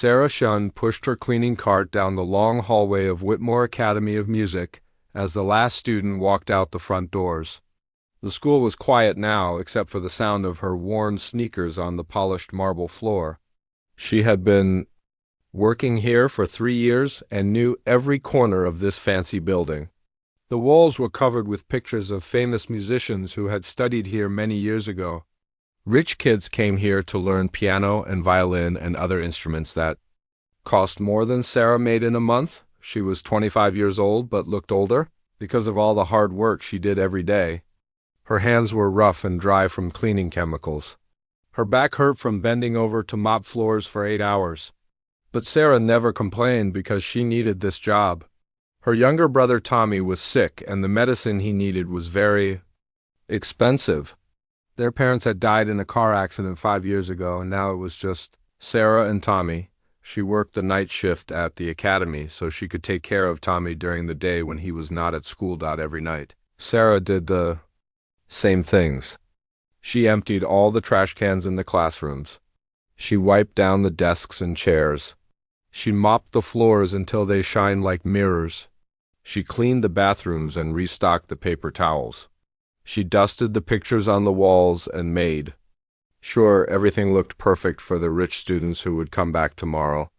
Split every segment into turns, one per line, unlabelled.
Sarah Shun pushed her cleaning cart down the long hallway of Whitmore Academy of Music as the last student walked out the front doors. The school was quiet now, except for the sound of her worn sneakers on the polished marble floor. She had been working here for 3 years and knew every corner of this fancy building. The walls were covered with pictures of famous musicians who had studied here many years ago. Rich kids came here to learn piano and violin and other instruments that cost more than Sarah made in a month. She was 25 years old but looked older because of all the hard work she did every day. Her hands were rough and dry from cleaning chemicals. Her back hurt from bending over to mop floors for 8 hours. But Sarah never complained because she needed this job. Her younger brother Tommy was sick and the medicine he needed was very expensive. Their parents had died in a car accident 5 years ago, and now it was just Sarah and Tommy. She worked the night shift at the academy so she could take care of Tommy during the day when he was not at school. Every night, Sarah did the same things. She emptied all the trash cans in the classrooms. She wiped down the desks and chairs. She mopped the floors until they shined like mirrors. She cleaned the bathrooms and restocked the paper towels. She dusted the pictures on the walls and made sure everything looked perfect for the rich students who would come back tomorrow.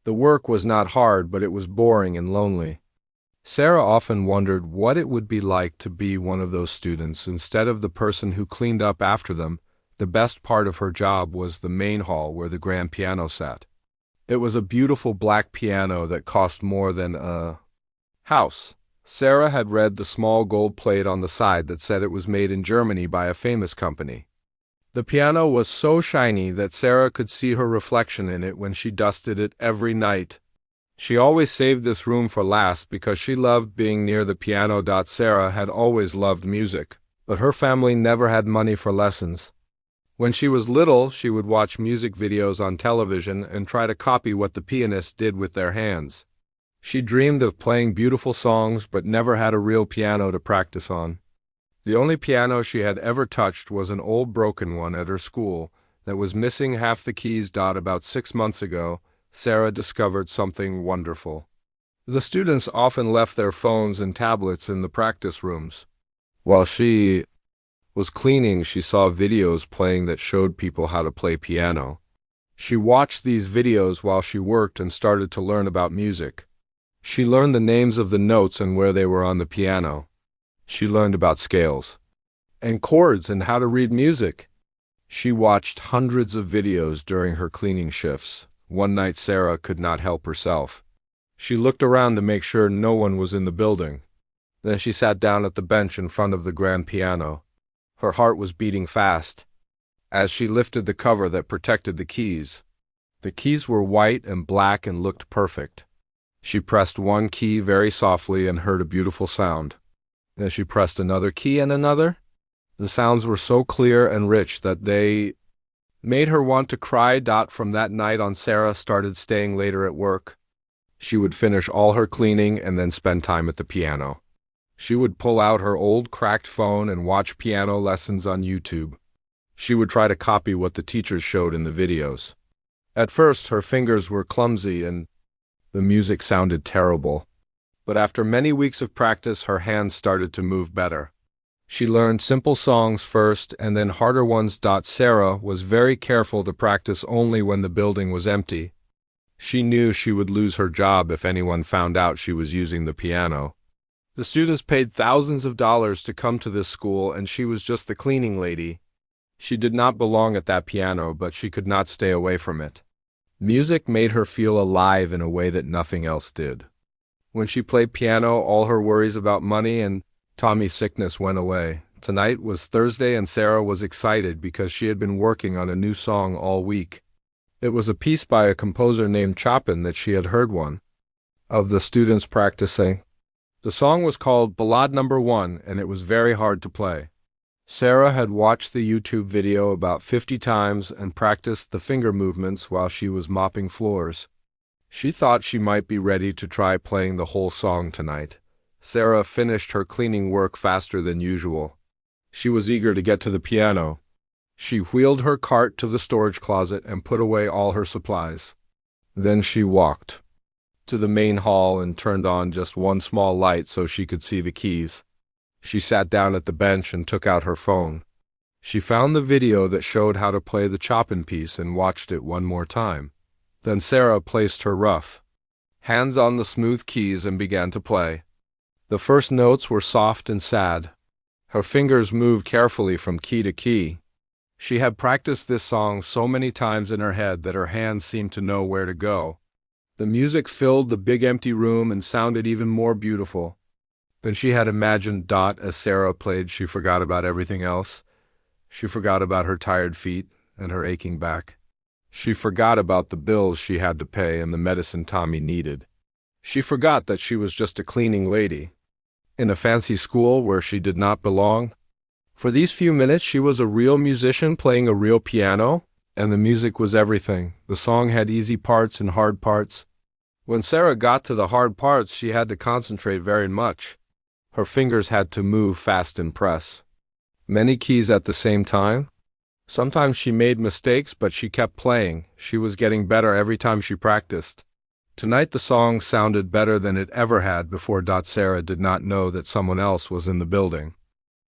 The work was not hard, but it was boring and lonely. Sarah often wondered what it would be like to be one of those students instead of the person who cleaned up after them. The best part of her job was the main hall where the grand piano sat. It was a beautiful black piano that cost more than a house. Sarah had read the small gold plate on the side that said it was made in Germany by a famous company. The piano was so shiny that Sarah could see her reflection in it when she dusted it every night. She always saved this room for last because she loved being near the piano. Sarah had always loved music, but her family never had money for lessons. When she was little, she would watch music videos on television and try to copy what the pianists did with their hands. She dreamed of playing beautiful songs but never had a real piano to practice on. The only piano she had ever touched was an old broken one at her school that was missing half the keys. About 6 months ago, Sarah discovered something wonderful. The students often left their phones and tablets in the practice rooms. While she was cleaning, she saw videos playing that showed people how to play piano. She watched these videos while she worked and started to learn about music. She learned the names of the notes and where they were on the piano. She learned about scales and chords and how to read music. She watched hundreds of videos during her cleaning shifts. One night Sarah could not help herself. She looked around to make sure no one was in the building. Then she sat down at the bench in front of the grand piano. Her heart was beating fast as she lifted the cover that protected the keys. The keys were white and black and looked perfect. She pressed one key very softly and heard a beautiful sound. Then she pressed another key and another. The sounds were so clear and rich that they made her want to cry. From that night on, Sarah started staying later at work. She would finish all her cleaning and then spend time at the piano. She would pull out her old cracked phone and watch piano lessons on YouTube. She would try to copy what the teachers showed in the videos. At first, her fingers were clumsy and the music sounded terrible. But after many weeks of practice, her hands started to move better. She learned simple songs first and then harder ones. Sarah was very careful to practice only when the building was empty. She knew she would lose her job if anyone found out she was using the piano. The students paid thousands of dollars to come to this school, and she was just the cleaning lady. She did not belong at that piano, but she could not stay away from it. Music made her feel alive in a way that nothing else did. When she played piano, all her worries about money and Tommy's sickness went away. Tonight was Thursday, and Sarah was excited because she had been working on a new song all week. It was a piece by a composer named Chopin that she had heard one of the students practicing. The song was called Ballade No. 1, and it was very hard to play. Sarah had watched the YouTube video about 50 times and practiced the finger movements while she was mopping floors. She thought she might be ready to try playing the whole song tonight. Sarah finished her cleaning work faster than usual. She was eager to get to the piano. She wheeled her cart to the storage closet and put away all her supplies. Then she walked to the main hall and turned on just one small light so she could see the keys. She sat down at the bench and took out her phone. She found the video that showed how to play the Chopin piece and watched it one more time. Then Sarah placed her rough hands on the smooth keys and began to play. The first notes were soft and sad. Her fingers moved carefully from key to key. She had practiced this song so many times in her head that her hands seemed to know where to go. The music filled the big empty room and sounded even more beautiful than she had imagined. As Sarah played, she forgot about everything else. She forgot about her tired feet and her aching back. She forgot about the bills she had to pay and the medicine Tommy needed. She forgot that she was just a cleaning lady in a fancy school where she did not belong. For these few minutes, she was a real musician playing a real piano, and the music was everything. The song had easy parts and hard parts. When Sarah got to the hard parts, she had to concentrate very much. Her fingers had to move fast and press many keys at the same time. Sometimes she made mistakes, but she kept playing. She was getting better every time she practiced. Tonight the song sounded better than it ever had before. Sarah did not know that someone else was in the building.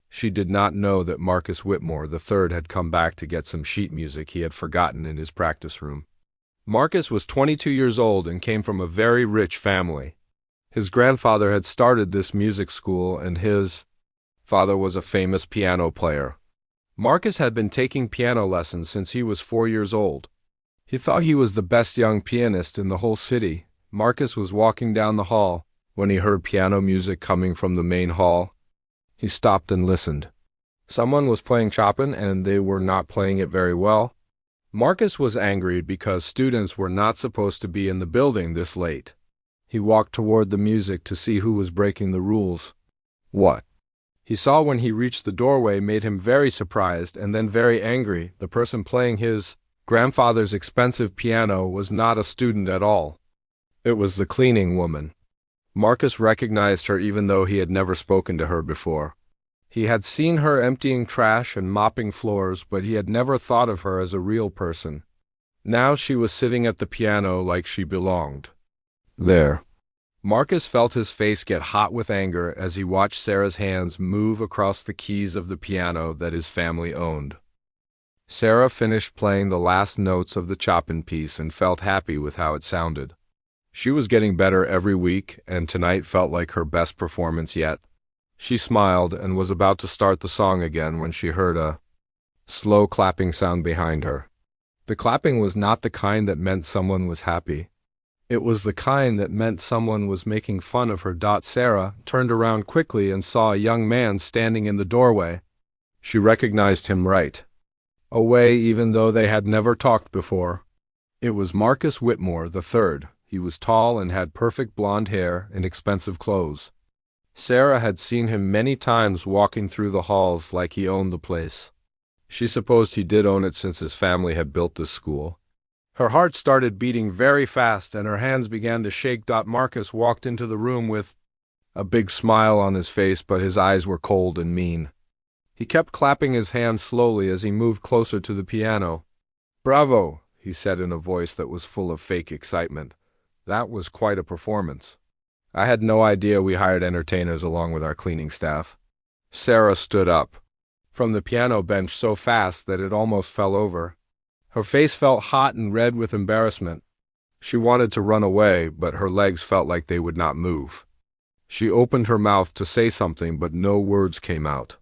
She did not know that Marcus Whitmore III had come back to get some sheet music he had forgotten in his practice room. Marcus was 22 years old and came from a very rich family. His grandfather had started this music school, and his father was a famous piano player. Marcus had been taking piano lessons since he was 4 years old. He thought he was the best young pianist in the whole city. Marcus was walking down the hall when he heard piano music coming from the main hall. He stopped and listened. Someone was playing Chopin, and they were not playing it very well. Marcus was angry because students were not supposed to be in the building this late. He walked toward the music to see who was breaking the rules. What he saw when he reached the doorway made him very surprised and then very angry. The person playing his grandfather's expensive piano was not a student at all. It was the cleaning woman. Marcus recognized her even though he had never spoken to her before. He had seen her emptying trash and mopping floors, but he had never thought of her as a real person. Now she was sitting at the piano like she belonged there. Marcus felt his face get hot with anger as he watched Sarah's hands move across the keys of the piano that his family owned. Sarah finished playing the last notes of the Chopin piece and felt happy with how it sounded. She was getting better every week, and tonight felt like her best performance yet. She smiled and was about to start the song again when she heard a slow clapping sound behind her. The clapping was not the kind that meant someone was happy. It was the kind that meant someone was making fun of her. Sarah turned around quickly and saw a young man standing in the doorway. She recognized him right away, even though they had never talked before. It was Marcus Whitmore III. He was tall and had perfect blonde hair and expensive clothes. Sarah had seen him many times walking through the halls like he owned the place. She supposed he did own it since his family had built this school. Her heart started beating very fast and her hands began to shake. Marcus walked into the room with a big smile on his face, but his eyes were cold and mean. He kept clapping his hands slowly as he moved closer to the piano. "Bravo," he said in a voice that was full of fake excitement. "That was quite a performance. I had no idea we hired entertainers along with our cleaning staff." Sarah stood up from the piano bench so fast that it almost fell over. Her face felt hot and red with embarrassment. She wanted to run away, but her legs felt like they would not move. She opened her mouth to say something, but no words came out.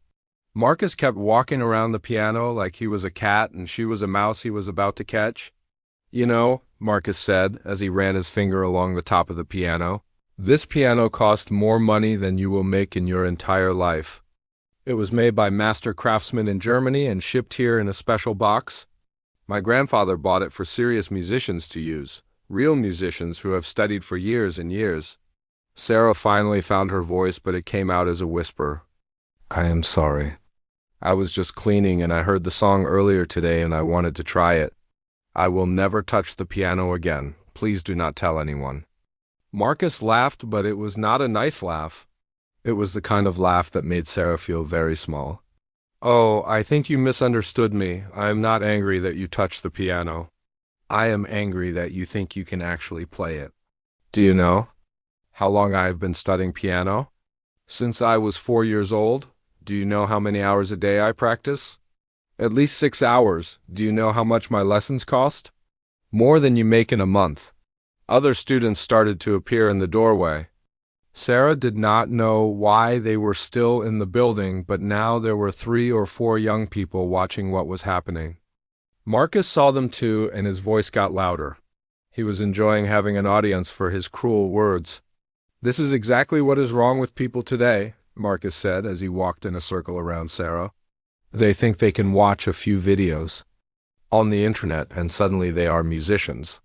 Marcus kept walking around the piano like he was a cat and she was a mouse he was about to catch. "You know," Marcus said as he ran his finger along the top of the piano, "this piano cost more money than you will make in your entire life. It was made by master craftsmen in Germany and shipped here in a special box. My grandfather bought it for serious musicians to use, real musicians who have studied for years and years." Sarah finally found her voice, but it came out as a whisper. "I am sorry. I was just cleaning and I heard the song earlier today and I wanted to try it. I will never touch the piano again. Please do not tell anyone." Marcus laughed, but it was not a nice laugh. It was the kind of laugh that made Sarah feel very small. "Oh, I think you misunderstood me. I am not angry that you touched the piano. I am angry that you think you can actually play it. Do you know how long I have been studying piano? Since I was 4 years old. Do you know how many hours a day I practice? At least 6 hours. Do you know how much my lessons cost? More than you make in a month. Other students started to appear in the doorway. Sarah did not know why they were still in the building, but now there were 3 or 4 young people watching what was happening. Marcus saw them too, and his voice got louder. He was enjoying having an audience for his cruel words. "This is exactly what is wrong with people today," Marcus said as he walked in a circle around Sarah. "They think they can watch a few videos on the internet and suddenly they are musicians.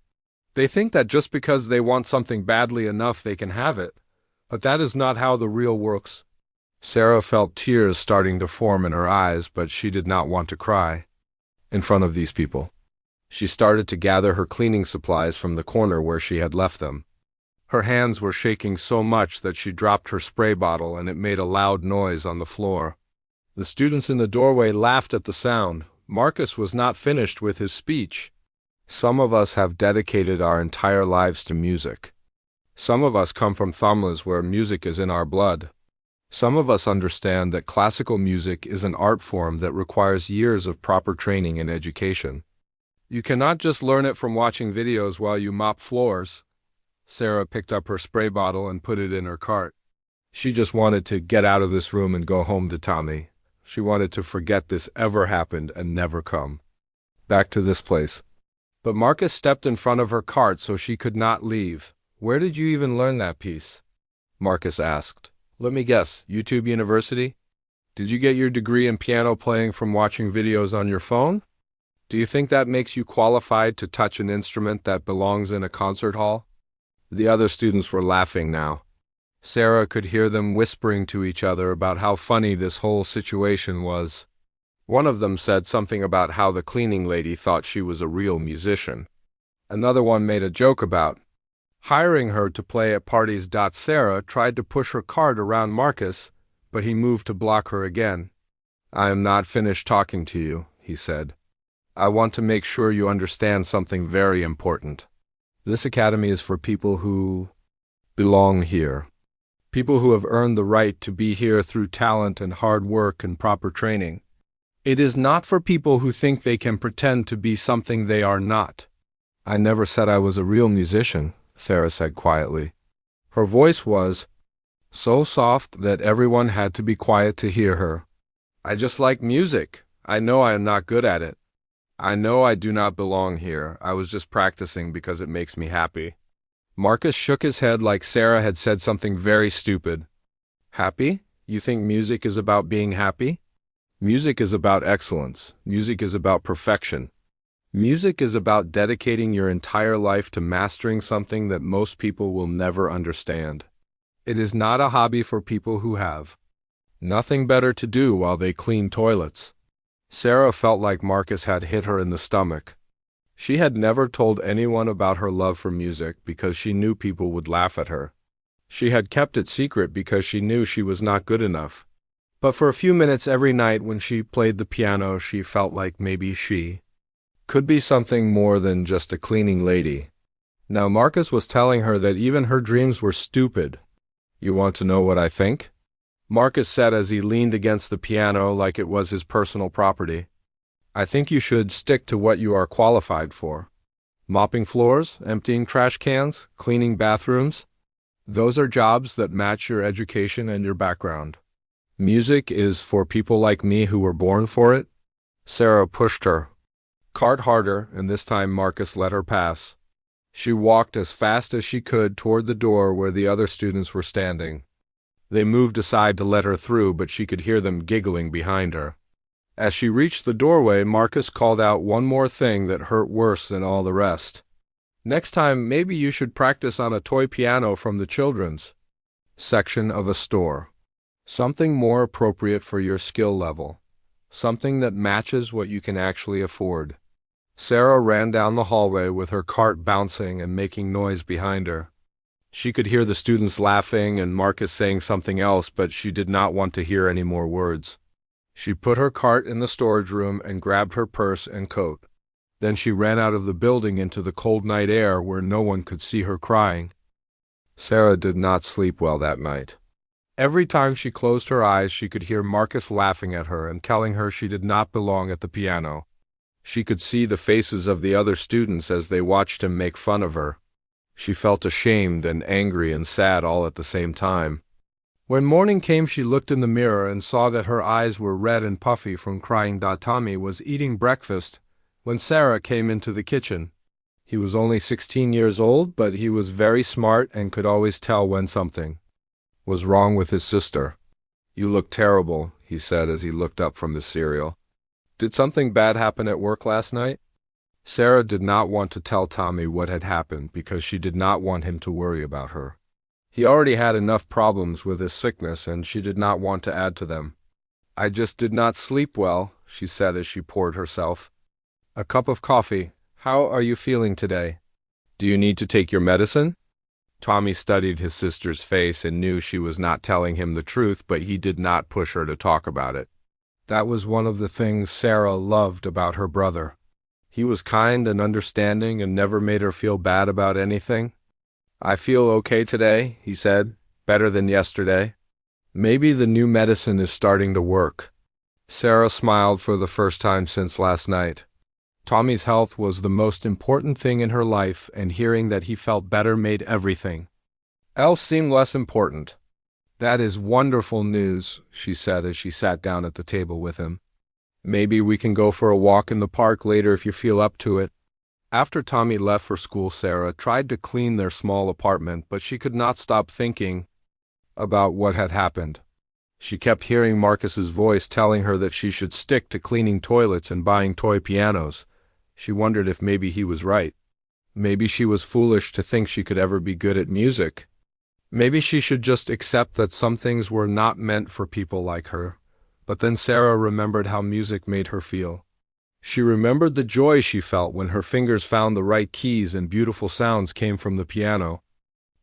They think that just because they want something badly enough they can have it. But that is not how the real works." Sarah felt tears starting to form in her eyes, but she did not want to cry in front of these people. She started to gather her cleaning supplies from the corner where she had left them. Her hands were shaking so much that she dropped her spray bottle and it made a loud noise on the floor. The students in the doorway laughed at the sound. Marcus was not finished with his speech. "Some of us have dedicated our entire lives to music. Some of us come from families where music is in our blood. Some of us understand that classical music is an art form that requires years of proper training and education. You cannot just learn it from watching videos while you mop floors." Sarah picked up her spray bottle and put it in her cart. She just wanted to get out of this room and go home to Tommy. She wanted to forget this ever happened and never come back to this place. But Marcus stepped in front of her cart so she could not leave. "Where did you even learn that piece?" Marcus asked. "Let me guess, YouTube University? Did you get your degree in piano playing from watching videos on your phone? Do you think that makes you qualified to touch an instrument that belongs in a concert hall?" The other students were laughing now. Sarah could hear them whispering to each other about how funny this whole situation was. One of them said something about how the cleaning lady thought she was a real musician. Another one made a joke about hiring her to play at parties. Sarah tried to push her cart around Marcus, but he moved to block her again. "I am not finished talking to you," he said. "I want to make sure you understand something very important. This academy is for people who belong here. People who have earned the right to be here through talent and hard work and proper training. It is not for people who think they can pretend to be something they are not." "I never said I was a real musician," Sarah said quietly. Her voice was so soft that everyone had to be quiet to hear her. "I just like music. I know I am not good at it. I know I do not belong here. I was just practicing because it makes me happy." Marcus shook his head like Sarah had said something very stupid. "Happy? You think music is about being happy? Music is about excellence. Music is about perfection. Music is about dedicating your entire life to mastering something that most people will never understand. It is not a hobby for people who have nothing better to do while they clean toilets." Sarah felt like Marcus had hit her in the stomach. She had never told anyone about her love for music because she knew people would laugh at her. She had kept it secret because she knew she was not good enough. But for a few minutes every night when she played the piano, she felt like maybe she could be something more than just a cleaning lady. Now Marcus was telling her that even her dreams were stupid. "You want to know what I think?" Marcus said as he leaned against the piano like it was his personal property. "I think you should stick to what you are qualified for. Mopping floors, emptying trash cans, cleaning bathrooms. Those are jobs that match your education and your background. Music is for people like me who were born for it." Sarah pushed her cart harder, and this time Marcus let her pass. She walked as fast as she could toward the door where the other students were standing. They moved aside to let her through, but she could hear them giggling behind her. As she reached the doorway, Marcus called out one more thing that hurt worse than all the rest. "Next time, maybe you should practice on a toy piano from the children's section of a store. Something more appropriate for your skill level. Something that matches what you can actually afford." Sarah ran down the hallway with her cart bouncing and making noise behind her. She could hear the students laughing and Marcus saying something else, but she did not want to hear any more words. She put her cart in the storage room and grabbed her purse and coat. Then she ran out of the building into the cold night air where no one could see her crying. Sarah did not sleep well that night. Every time she closed her eyes, she could hear Marcus laughing at her and telling her she did not belong at the piano. She could see the faces of the other students as they watched him make fun of her. She felt ashamed and angry and sad all at the same time. When morning came, she looked in the mirror and saw that her eyes were red and puffy from crying. Tommy was eating breakfast when Sarah came into the kitchen. He was only 16 years old, but he was very smart and could always tell when something was wrong with his sister. "You look terrible," he said as he looked up from the cereal. "Did something bad happen at work last night?" Sarah did not want to tell Tommy what had happened because she did not want him to worry about her. He already had enough problems with his sickness, and she did not want to add to them. "I just did not sleep well," she said as she poured herself a cup of coffee. "How are you feeling today? Do you need to take your medicine?" Tommy studied his sister's face and knew she was not telling him the truth, but he did not push her to talk about it. That was one of the things Sarah loved about her brother. He was kind and understanding and never made her feel bad about anything. "I feel okay today," he said, "better than yesterday. Maybe the new medicine is starting to work." Sarah smiled for the first time since last night. Tommy's health was the most important thing in her life, and hearing that he felt better made everything else seem less important. "That is wonderful news," she said as she sat down at the table with him. "Maybe we can go for a walk in the park later if you feel up to it." After Tommy left for school, Sarah tried to clean their small apartment, but she could not stop thinking about what had happened. She kept hearing Marcus's voice telling her that she should stick to cleaning toilets and buying toy pianos. She wondered if maybe he was right. Maybe she was foolish to think she could ever be good at music. Maybe she should just accept that some things were not meant for people like her. But then Sarah remembered how music made her feel. She remembered the joy she felt when her fingers found the right keys and beautiful sounds came from the piano.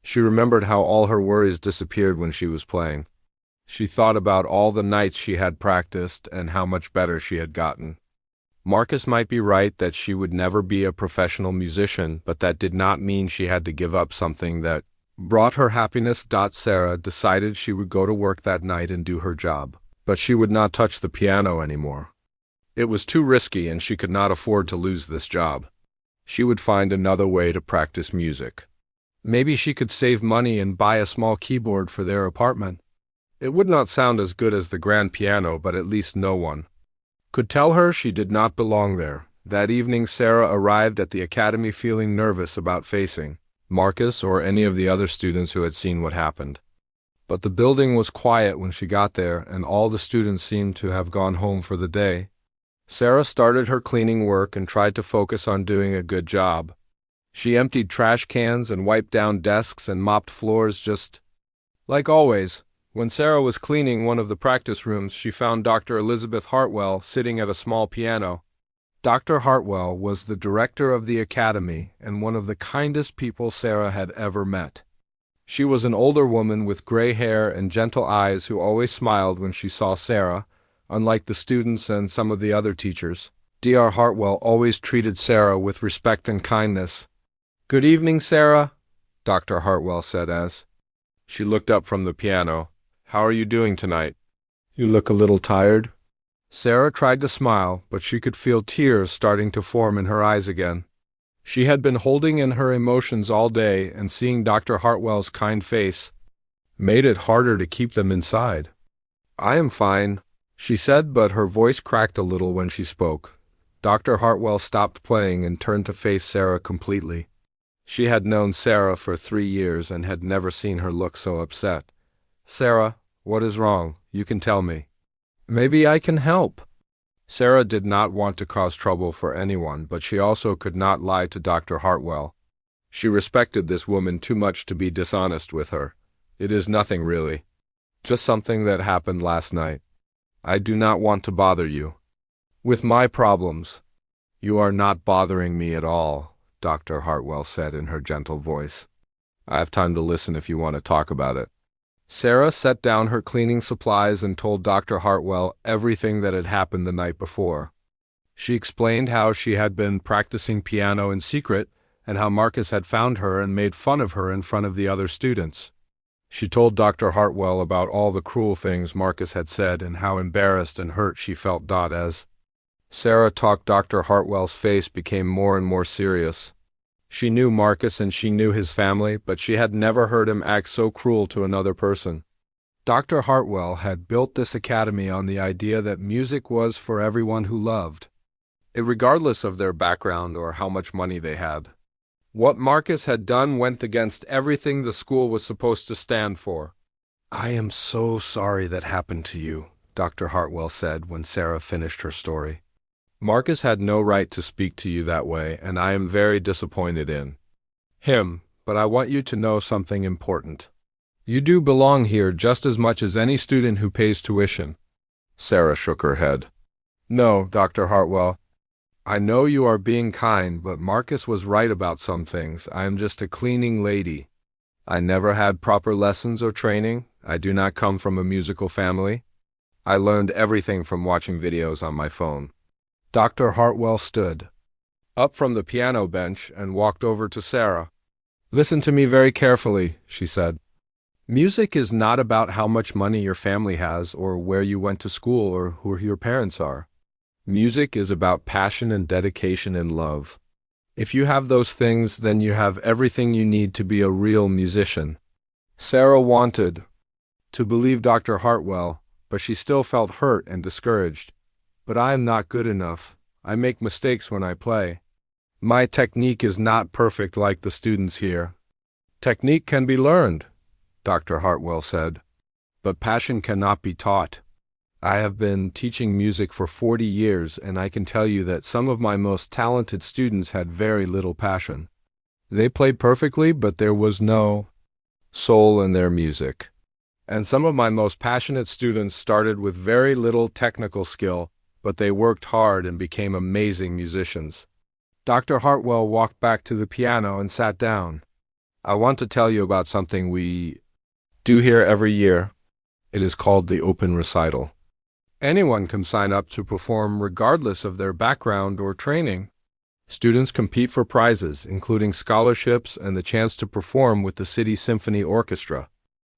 She remembered how all her worries disappeared when she was playing. She thought about all the nights she had practiced and how much better she had gotten. Marcus might be right that she would never be a professional musician, but that did not mean she had to give up something that brought her happiness. Sarah decided she would go to work that night and do her job, but she would not touch the piano anymore. It was too risky and she could not afford to lose this job. She would find another way to practice music. Maybe she could save money and buy a small keyboard for their apartment. It would not sound as good as the grand piano, but at least no one could tell her she did not belong there. That evening, Sarah arrived at the academy feeling nervous about facing Marcus or any of the other students who had seen what happened. But the building was quiet when she got there, and all the students seemed to have gone home for the day. Sarah started her cleaning work and tried to focus on doing a good job. She emptied trash cans and wiped down desks and mopped floors just like always. When Sarah was cleaning one of the practice rooms, she found Dr. Elizabeth Hartwell sitting at a small piano. Dr. Hartwell was the director of the academy and one of the kindest people Sarah had ever met. She was an older woman with gray hair and gentle eyes who always smiled when she saw Sarah, unlike the students and some of the other teachers. Dr. Hartwell always treated Sarah with respect and kindness. "Good evening, Sarah," Dr. Hartwell said as she looked up from the piano. "How are you doing tonight? You look a little tired." Sarah tried to smile, but she could feel tears starting to form in her eyes again. She had been holding in her emotions all day, and seeing Dr. Hartwell's kind face made it harder to keep them inside. "I am fine," she said, but her voice cracked a little when she spoke. Dr. Hartwell stopped playing and turned to face Sarah completely. She had known Sarah for 3 years and had never seen her look so upset. "Sarah, what is wrong? You can tell me. Maybe I can help." Sarah did not want to cause trouble for anyone, but she also could not lie to Dr. Hartwell. She respected this woman too much to be dishonest with her. "It is nothing really. Just something that happened last night. I do not want to bother you with my problems." "You are not bothering me at all," Dr. Hartwell said in her gentle voice. "I have time to listen if you want to talk about it." Sarah set down her cleaning supplies and told Dr. Hartwell everything that had happened the night before. She explained how she had been practicing piano in secret and how Marcus had found her and made fun of her in front of the other students. She told Dr. Hartwell about all the cruel things Marcus had said and how embarrassed and hurt she felt. As Sarah talked, Dr. Hartwell's face became more and more serious. She knew Marcus and she knew his family, but she had never heard him act so cruel to another person. Dr. Hartwell had built this academy on the idea that music was for everyone who loved, regardless of their background or how much money they had. What Marcus had done went against everything the school was supposed to stand for. "I am so sorry that happened to you," Dr. Hartwell said when Sarah finished her story. "Marcus had no right to speak to you that way, and I am very disappointed in him, but I want you to know something important. You do belong here just as much as any student who pays tuition." Sarah shook her head. "No, Dr. Hartwell. I know you are being kind, but Marcus was right about some things. I am just a cleaning lady. I never had proper lessons or training. I do not come from a musical family. I learned everything from watching videos on my phone." Dr. Hartwell stood up from the piano bench and walked over to Sarah. "Listen to me very carefully," she said. "Music is not about how much money your family has or where you went to school or who your parents are. Music is about passion and dedication and love. If you have those things, then you have everything you need to be a real musician." Sarah wanted to believe Dr. Hartwell, but she still felt hurt and discouraged. "But I am not good enough. I make mistakes when I play. My technique is not perfect like the students here." "Technique can be learned," Dr. Hartwell said, "but passion cannot be taught. I have been teaching music for 40 years, and I can tell you that some of my most talented students had very little passion. They played perfectly, but there was no soul in their music. And some of my most passionate students started with very little technical skill, but they worked hard and became amazing musicians." Dr. Hartwell walked back to the piano and sat down. "I want to tell you about something we do here every year. It is called the Open Recital. Anyone can sign up to perform regardless of their background or training. Students compete for prizes, including scholarships and the chance to perform with the City Symphony Orchestra."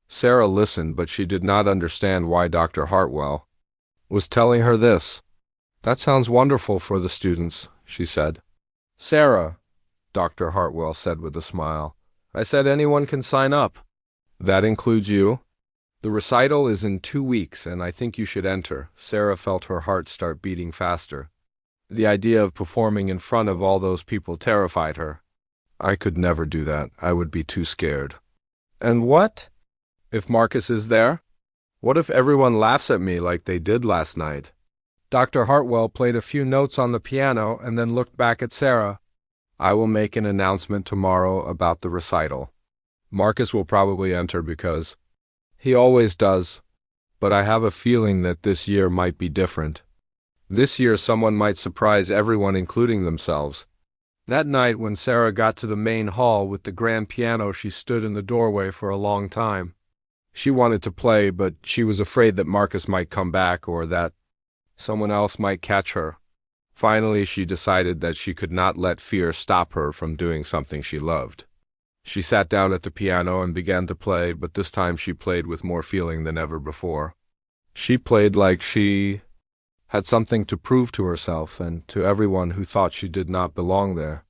Sarah listened, but she did not understand why Dr. Hartwell was telling her this. "That sounds wonderful for the students," she said. "Sarah," Dr. Hartwell said with a smile, "I said anyone can sign up. That includes you. The recital is in 2 weeks, and I think you should enter." Sarah felt her heart start beating faster. The idea of performing in front of all those people terrified her. "I could never do that. I would be too scared." "And what if Marcus is there? What if everyone laughs at me like they did last night?" Dr. Hartwell played a few notes on the piano and then looked back at Sarah. "I will make an announcement tomorrow about the recital. Marcus will probably enter because he always does, but I have a feeling that this year might be different. This year someone might surprise everyone, including themselves." That night, when Sarah got to the main hall with the grand piano, she stood in the doorway for a long time. She wanted to play, but she was afraid that Marcus might come back or that someone else might catch her. Finally, she decided that she could not let fear stop her from doing something she loved. She sat down at the piano and began to play, but this time she played with more feeling than ever before. She played like she had something to prove to herself and to everyone who thought she did not belong there.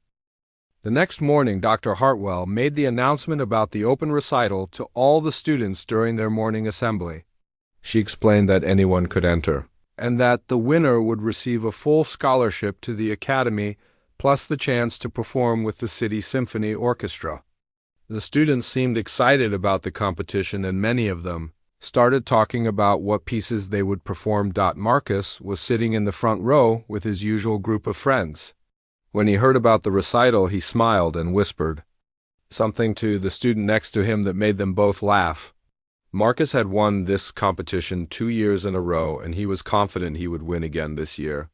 The next morning, Dr. Hartwell made the announcement about the open recital to all the students during their morning assembly. She explained that anyone could enter, and that the winner would receive a full scholarship to the academy, plus the chance to perform with the City Symphony Orchestra. The students seemed excited about the competition, and many of them started talking about what pieces they would perform. Marcus was sitting in the front row with his usual group of friends. When he heard about the recital, he smiled and whispered something to the student next to him that made them both laugh. Marcus had won this competition 2 years in a row, and he was confident he would win again this year.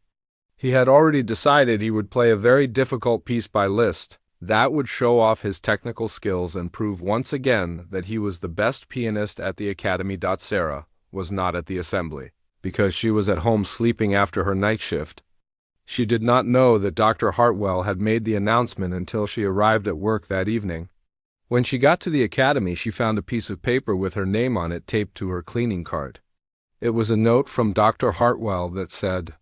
He had already decided he would play a very difficult piece by Liszt. That would show off his technical skills and prove once again that he was the best pianist at the academy. Sarah was not at the assembly, because she was at home sleeping after her night shift. She did not know that Dr. Hartwell had made the announcement until she arrived at work that evening. When she got to the academy, she found a piece of paper with her name on it taped to her cleaning cart. It was a note from Dr. Hartwell that said,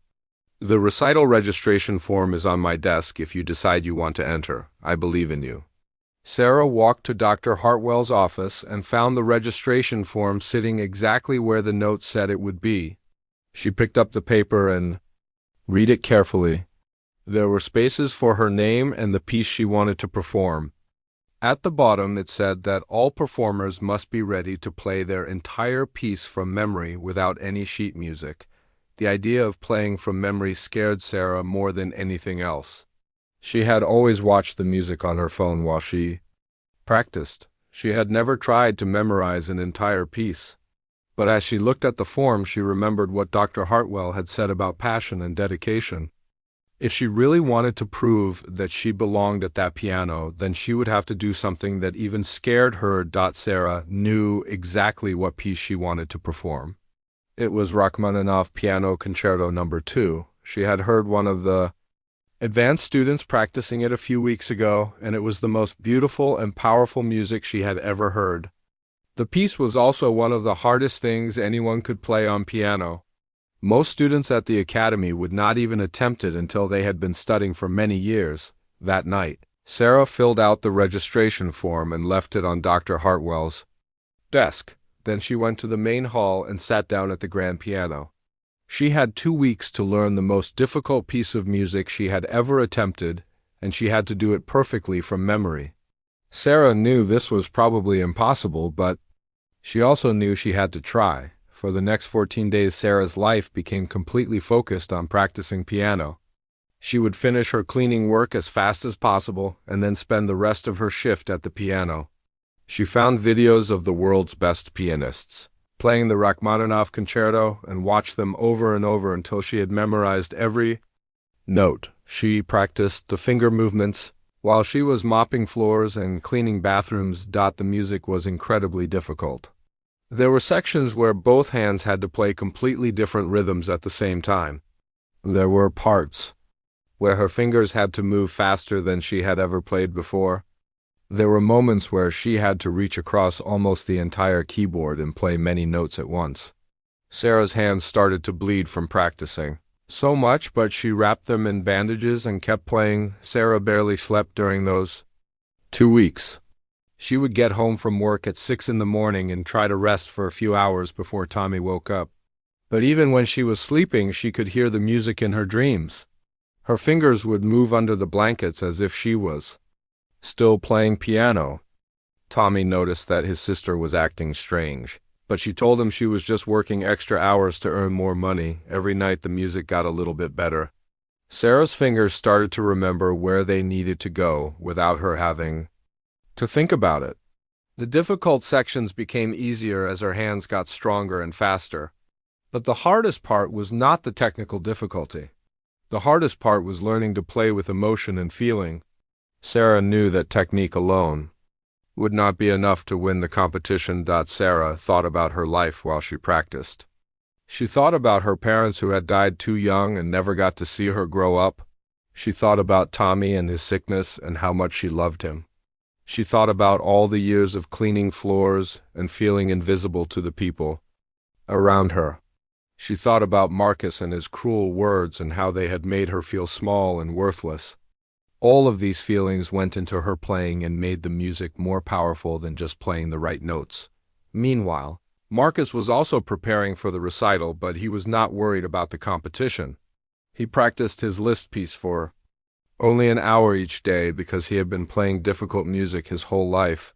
"The recital registration form is on my desk if you decide you want to enter. I believe in you." Sarah walked to Dr. Hartwell's office and found the registration form sitting exactly where the note said it would be. She picked up the paper and read it carefully. There were spaces for her name and the piece she wanted to perform. At the bottom it said that all performers must be ready to play their entire piece from memory without any sheet music. The idea of playing from memory scared Sarah more than anything else. She had always watched the music on her phone while she practiced. She had never tried to memorize an entire piece. But as she looked at the form, she remembered what Dr. Hartwell had said about passion and dedication. If she really wanted to prove that she belonged at that piano, then she would have to do something that even scared her. Sarah knew exactly what piece she wanted to perform. It was Rachmaninoff Piano Concerto No. 2. She had heard one of the advanced students practicing it a few weeks ago, and it was the most beautiful and powerful music she had ever heard. The piece was also one of the hardest things anyone could play on piano. Most students at the academy would not even attempt it until they had been studying for many years. That night, Sarah filled out the registration form and left it on Dr. Hartwell's desk. Then she went to the main hall and sat down at the grand piano. She had 2 weeks to learn the most difficult piece of music she had ever attempted, and she had to do it perfectly from memory. Sarah knew this was probably impossible, but she also knew she had to try. For the next 14 days, Sarah's life became completely focused on practicing piano. She would finish her cleaning work as fast as possible and then spend the rest of her shift at the piano. She found videos of the world's best pianists playing the Rachmaninoff Concerto and watched them over and over until she had memorized every note. She practiced the finger movements while she was mopping floors and cleaning bathrooms. The music was incredibly difficult. There were sections where both hands had to play completely different rhythms at the same time. There were parts where her fingers had to move faster than she had ever played before. There were moments where she had to reach across almost the entire keyboard and play many notes at once. Sarah's hands started to bleed from practicing so much, but she wrapped them in bandages and kept playing. Sarah barely slept during those 2 weeks. She would get home from work at 6 in the morning and try to rest for a few hours before Tommy woke up. But even when she was sleeping, she could hear the music in her dreams. Her fingers would move under the blankets as if she was still playing piano. Tommy noticed that his sister was acting strange, but she told him she was just working extra hours to earn more money. Every night the music got a little bit better. Sarah's fingers started to remember where they needed to go without her having to think about it. The difficult sections became easier as her hands got stronger and faster. But the hardest part was not the technical difficulty. The hardest part was learning to play with emotion and feeling. Sarah knew that technique alone would not be enough to win the competition. Sarah thought about her life while she practiced. She thought about her parents who had died too young and never got to see her grow up. She thought about Tommy and his sickness and how much she loved him. She thought about all the years of cleaning floors and feeling invisible to the people around her. She thought about Marcus and his cruel words and how they had made her feel small and worthless. All of these feelings went into her playing and made the music more powerful than just playing the right notes. Meanwhile, Marcus was also preparing for the recital, but he was not worried about the competition. He practiced his Liszt piece for only an hour each day because he had been playing difficult music his whole life.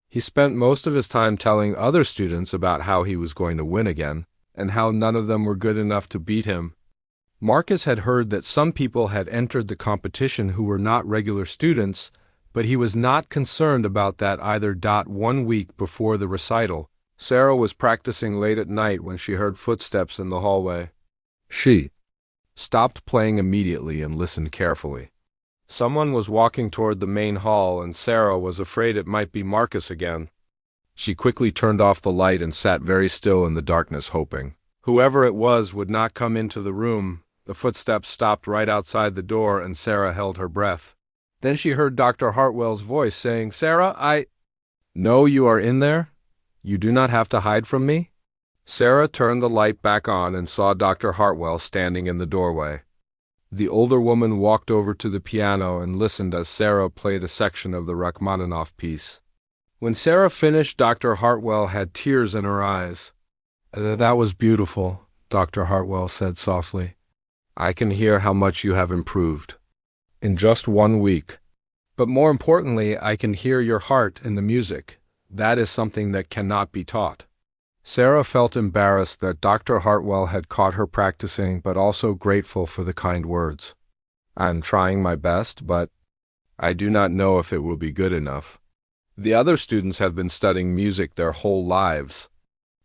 He spent most of his time telling other students about how he was going to win again, and how none of them were good enough to beat him. Marcus had heard that some people had entered the competition who were not regular students, but he was not concerned about that either. 1 week before the recital, Sarah was practicing late at night when she heard footsteps in the hallway. She stopped playing immediately and listened carefully. Someone was walking toward the main hall, and Sarah was afraid it might be Marcus again. She quickly turned off the light and sat very still in the darkness, hoping whoever it was would not come into the room. The footsteps stopped right outside the door, and Sarah held her breath. Then she heard Dr. Hartwell's voice saying, "Sarah, I know you are in there. You do not have to hide from me." Sarah turned the light back on and saw Dr. Hartwell standing in the doorway. The older woman walked over to the piano and listened as Sarah played a section of the Rachmaninoff piece. When Sarah finished, Dr. Hartwell had tears in her eyes. "That was beautiful," Dr. Hartwell said softly. "I can hear how much you have improved in just 1 week. But more importantly, I can hear your heart in the music. That is something that cannot be taught." Sarah felt embarrassed that Dr. Hartwell had caught her practicing, but also grateful for the kind words. "I'm trying my best, but I do not know if it will be good enough. The other students have been studying music their whole lives."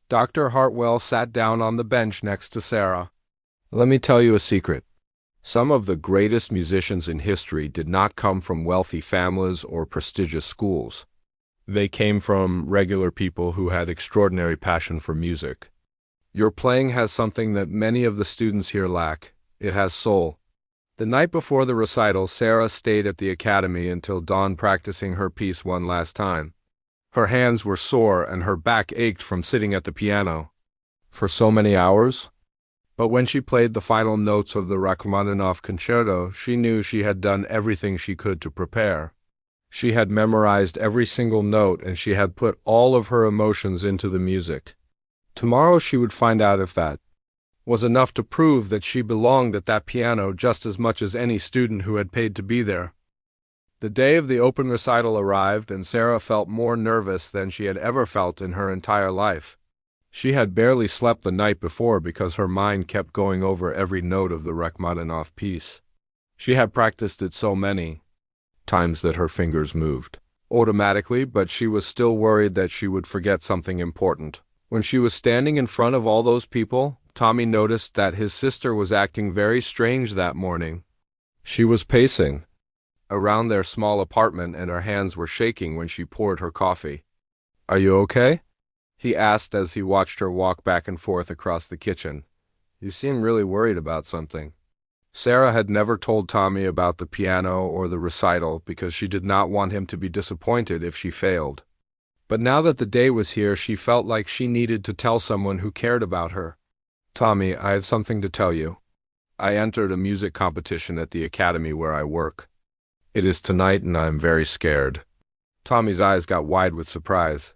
Dr. Hartwell sat down on the bench next to Sarah. "Let me tell you a secret. Some of the greatest musicians in history did not come from wealthy families or prestigious schools. They came from regular people who had extraordinary passion for music. Your playing has something that many of the students here lack. It has soul." The night before the recital, Sarah stayed at the academy until dawn practicing her piece one last time. Her hands were sore and her back ached from sitting at the piano for so many hours. But when she played the final notes of the Rachmaninoff concerto, she knew she had done everything she could to prepare. She had memorized every single note, and she had put all of her emotions into the music. Tomorrow she would find out if that was enough to prove that she belonged at that piano just as much as any student who had paid to be there. The day of the open recital arrived, and Sarah felt more nervous than she had ever felt in her entire life. She had barely slept the night before because her mind kept going over every note of the Rachmaninoff piece. She had practiced it so many times that her fingers moved automatically, but she was still worried that she would forget something important. When she was standing in front of all those people, Tommy noticed that his sister was acting very strange that morning. She was pacing around their small apartment, and her hands were shaking when she poured her coffee. "Are you okay?" he asked as he watched her walk back and forth across the kitchen. "You seem really worried about something." Sarah had never told Tommy about the piano or the recital because she did not want him to be disappointed if she failed. But now that the day was here, she felt like she needed to tell someone who cared about her. "Tommy, I have something to tell you. I entered a music competition at the academy where I work. It is tonight and I am very scared." Tommy's eyes got wide with surprise.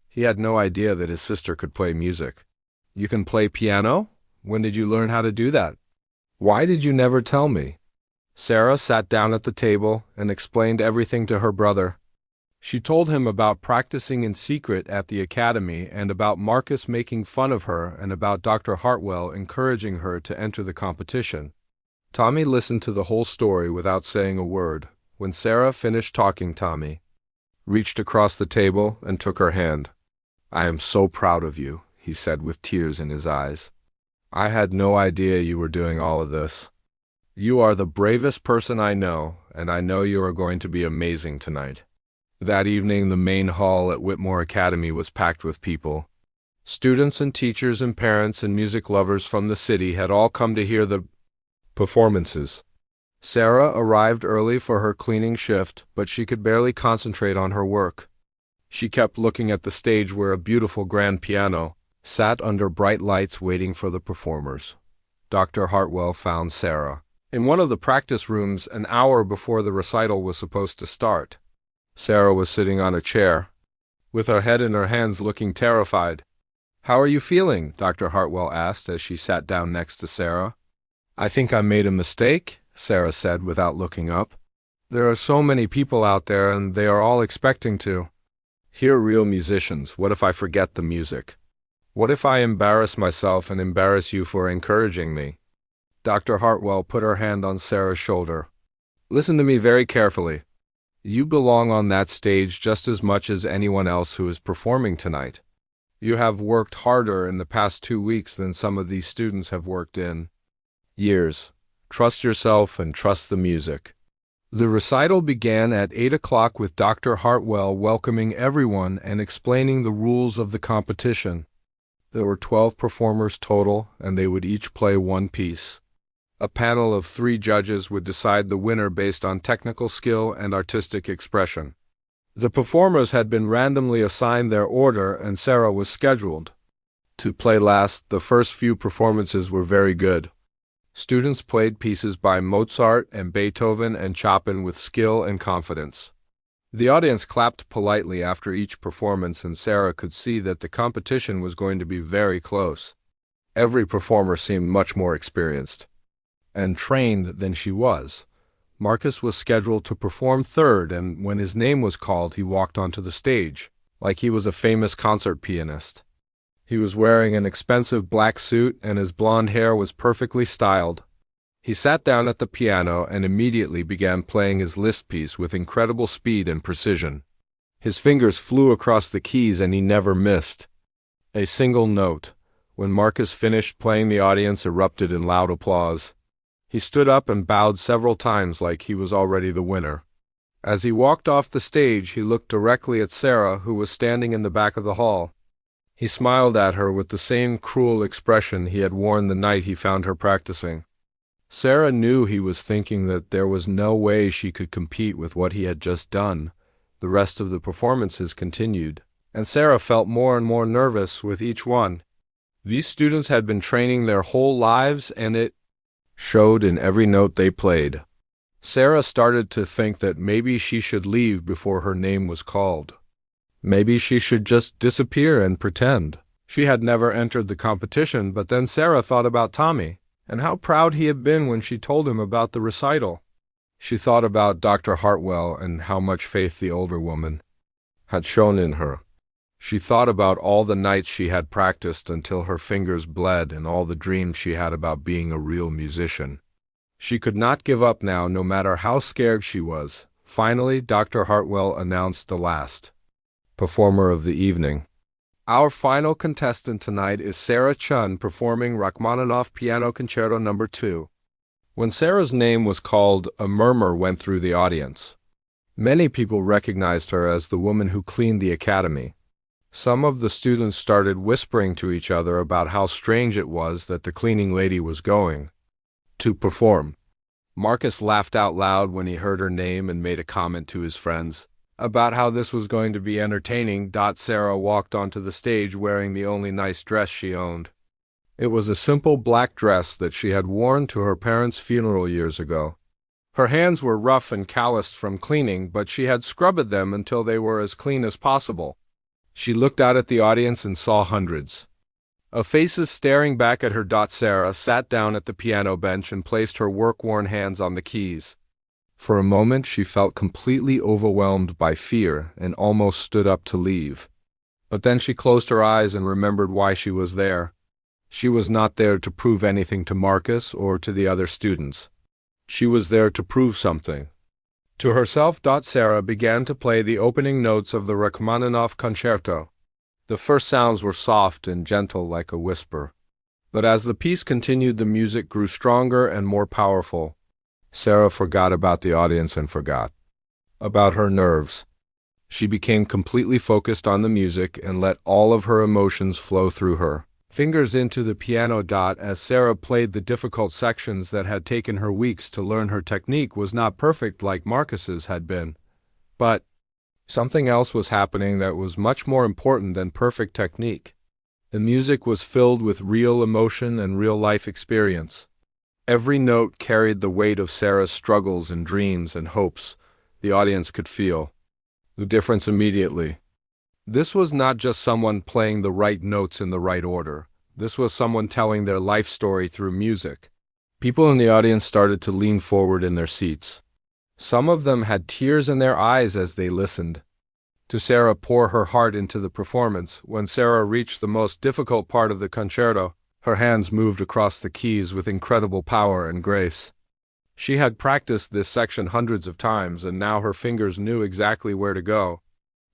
He had no idea that his sister could play music. "You can play piano? When did you learn how to do that? Why did you never tell me?" Sarah sat down at the table and explained everything to her brother. She told him about practicing in secret at the academy and about Marcus making fun of her and about Dr. Hartwell encouraging her to enter the competition. Tommy listened to the whole story without saying a word. When Sarah finished talking, Tommy reached across the table and took her hand. "I am so proud of you," he said with tears in his eyes. "I had no idea you were doing all of this. You are the bravest person I know, and I know you are going to be amazing tonight." That evening, the main hall at Whitmore Academy was packed with people. Students and teachers and parents and music lovers from the city had all come to hear the performances. Sarah arrived early for her cleaning shift, but she could barely concentrate on her work. She kept looking at the stage where a beautiful grand piano sat under bright lights waiting for the performers. Dr. Hartwell found Sarah in one of the practice rooms an hour before the recital was supposed to start. Sarah was sitting on a chair, with her head in her hands, looking terrified. "How are you feeling?" Dr. Hartwell asked as she sat down next to Sarah. "I think I made a mistake," Sarah said without looking up. "There are so many people out there, and they are all expecting to hear real musicians. What if I forget the music? What if I embarrass myself and embarrass you for encouraging me?" Dr. Hartwell put her hand on Sarah's shoulder. "Listen to me very carefully. You belong on that stage just as much as anyone else who is performing tonight. You have worked harder in the past 2 weeks than some of these students have worked in years. Trust yourself and trust the music." The recital began at 8 o'clock with Dr. Hartwell welcoming everyone and explaining the rules of the competition. There were 12 performers total, and they would each play one piece. A panel of 3 judges would decide the winner based on technical skill and artistic expression. The performers had been randomly assigned their order, and Sarah was scheduled to play last. The first few performances were very good. Students played pieces by Mozart and Beethoven and Chopin with skill and confidence. The audience clapped politely after each performance, and Sarah could see that the competition was going to be very close. Every performer seemed much more experienced and trained than she was. Marcus was scheduled to perform third, and when his name was called, he walked onto the stage like he was a famous concert pianist. He was wearing an expensive black suit, and his blonde hair was perfectly styled. He sat down at the piano and immediately began playing his Liszt piece with incredible speed and precision. His fingers flew across the keys, and he never missed a single note. When Marcus finished playing, the audience erupted in loud applause. He stood up and bowed several times like he was already the winner. As he walked off the stage, he looked directly at Sarah, who was standing in the back of the hall. He smiled at her with the same cruel expression he had worn the night he found her practicing. Sarah knew he was thinking that there was no way she could compete with what he had just done. The rest of the performances continued, and Sarah felt more and more nervous with each one. These students had been training their whole lives, and it showed in every note they played. Sarah started to think that maybe she should leave before her name was called. Maybe she should just disappear and pretend. She had never entered the competition, but then Sarah thought about Tommy, and how proud he had been when she told him about the recital. She thought about Dr. Hartwell and how much faith the older woman had shown in her. She thought about all the nights she had practiced until her fingers bled and all the dreams she had about being a real musician. She could not give up now, no matter how scared she was. Finally, Dr. Hartwell announced the last performer of the evening. Our final contestant tonight is Sarah Chun, performing Rachmaninoff Piano Concerto No. 2. When Sarah's name was called, a murmur went through the audience. Many people recognized her as the woman who cleaned the academy. Some of the students started whispering to each other about how strange it was that the cleaning lady was going to perform. Marcus laughed out loud when he heard her name and made a comment to his friends about how this was going to be entertaining. Sarah walked onto the stage wearing the only nice dress she owned. It was a simple black dress that she had worn to her parents' funeral years ago. Her hands were rough and calloused from cleaning, but she had scrubbed them until they were as clean as possible. She looked out at the audience and saw hundreds of faces staring back at her. Sarah sat down at the piano bench and placed her work-worn hands on the keys. For a moment she felt completely overwhelmed by fear and almost stood up to leave. But then she closed her eyes and remembered why she was there. She was not there to prove anything to Marcus or to the other students. She was there to prove something to herself. Sarah began to play the opening notes of the Rachmaninoff concerto. The first sounds were soft and gentle like a whisper. But as the piece continued, the music grew stronger and more powerful. Sarah forgot about the audience and forgot about her nerves. She became completely focused on the music and let all of her emotions flow through her fingers into the piano. As Sarah played the difficult sections that had taken her weeks to learn, her technique was not perfect like Marcus's had been. But something else was happening that was much more important than perfect technique. The music was filled with real emotion and real-life experience. Every note carried the weight of Sarah's struggles and dreams and hopes. The audience could feel the difference immediately. This was not just someone playing the right notes in the right order. This was someone telling their life story through music. People in the audience started to lean forward in their seats. Some of them had tears in their eyes as they listened to Sarah pour her heart into the performance. When Sarah reached the most difficult part of the concerto, her hands moved across the keys with incredible power and grace. She had practiced this section hundreds of times, and now her fingers knew exactly where to go.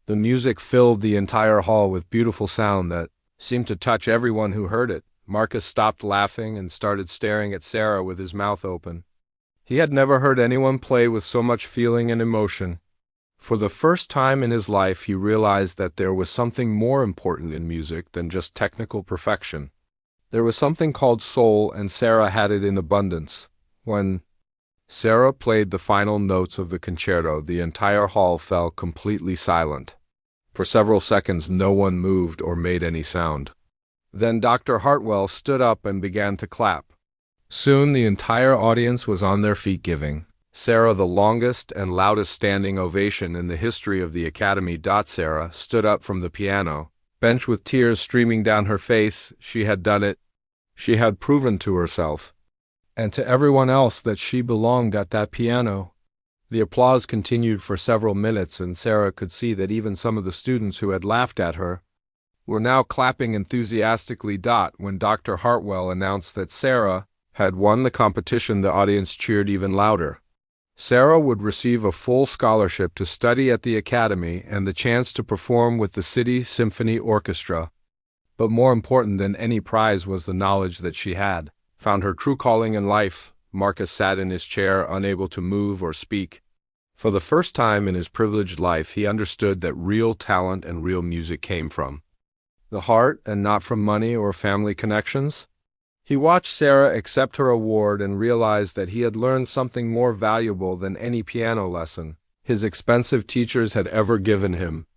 The music filled the entire hall with beautiful sound that seemed to touch everyone who heard it. Marcus stopped laughing and started staring at Sarah with his mouth open. He had never heard anyone play with so much feeling and emotion. For the first time in his life, he realized that there was something more important in music than just technical perfection. There was something called soul, and Sarah had it in abundance. When Sarah played the final notes of the concerto, the entire hall fell completely silent. For several seconds no one moved or made any sound. Then Dr. Hartwell stood up and began to clap. Soon the entire audience was on their feet, giving Sarah the longest and loudest standing ovation in the history of the Academy. Sarah stood up from the piano bench with tears streaming down her face. She had done it. She had proven to herself and to everyone else that she belonged at that piano. The applause continued for several minutes, and Sarah could see that even some of the students who had laughed at her were now clapping enthusiastically. When Dr. Hartwell announced that Sarah had won the competition, the audience cheered even louder. Sarah would receive a full scholarship to study at the Academy and the chance to perform with the City Symphony Orchestra. But more important than any prize was the knowledge that she had found her true calling in life. Marcus sat in his chair, unable to move or speak. For the first time in his privileged life, he understood that real talent and real music came from the heart and not from money or family connections. He watched Sarah accept her award and realized that he had learned something more valuable than any piano lesson his expensive teachers had ever given him.